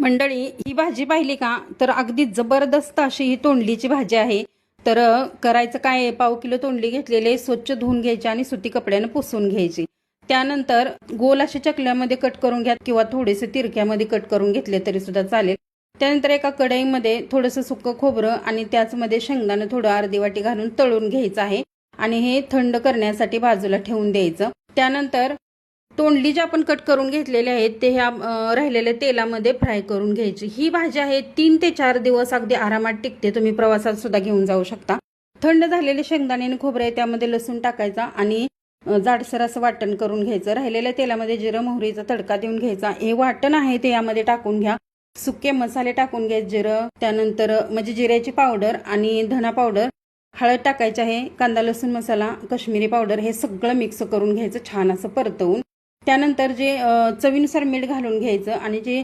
मंडळी, ही भाजी पाहिली का तर अगदी जबरदस्त अशी ही तोंडलीची भाजी आहे। तर करायचं काय आहे, पाव किलो तोंडली घेतलेले, स्वच्छ धुवून घ्यायची आणि सुती कपड्याने पुसून घ्यायची। त्यानंतर गोल अशा चकल्यामध्ये कट करून घ्या किंवा थोडेसे तिरक्यामध्ये कट करून घेतले तरी सुद्धा चालेल। त्यानंतर एका कढईमध्ये थोडंसं सुकं खोबरं आणि त्याचमध्ये शेंगदाणं थोडं अर्धी वाटी घालून तळून घ्यायचं आहे आणि हे थंड करण्यासाठी बाजूला ठेवून द्यायचं। त्यानंतर तोंडली जे आपण कट करून घेतलेले आहेत ते ह्या राहिलेल्या तेलामध्ये फ्राय करून घ्यायची। ही भाजी आहे 3 ते 4 दिवस अगदी आरामात टिकते, तुम्ही प्रवासात सुद्धा घेऊन जाऊ शकता। थंड झालेले शेंगदाणे आणि खोबरे त्यामध्ये लसूण टाकायचा आणि जाडसर असं वाटण करून घ्यायचं। राहिलेल्या तेलामध्ये जिरं मोहरीचा तडका देऊन घ्यायचा। हे वाटण आहे ते यामध्ये टाकून घ्या। सुके मसाले टाकून घ्या, जिरं, त्यानंतर म्हणजे जिऱ्याची पावडर आणि धना पावडर, हळद टाकायची आहे, कांदा लसूण मसाला, काश्मीरी पावडर, हे सगळं मिक्स करून घ्यायचं छान असं परतवून। त्यानंतर जे चवीनुसार मीठ घालून घ्यायचं आणि जे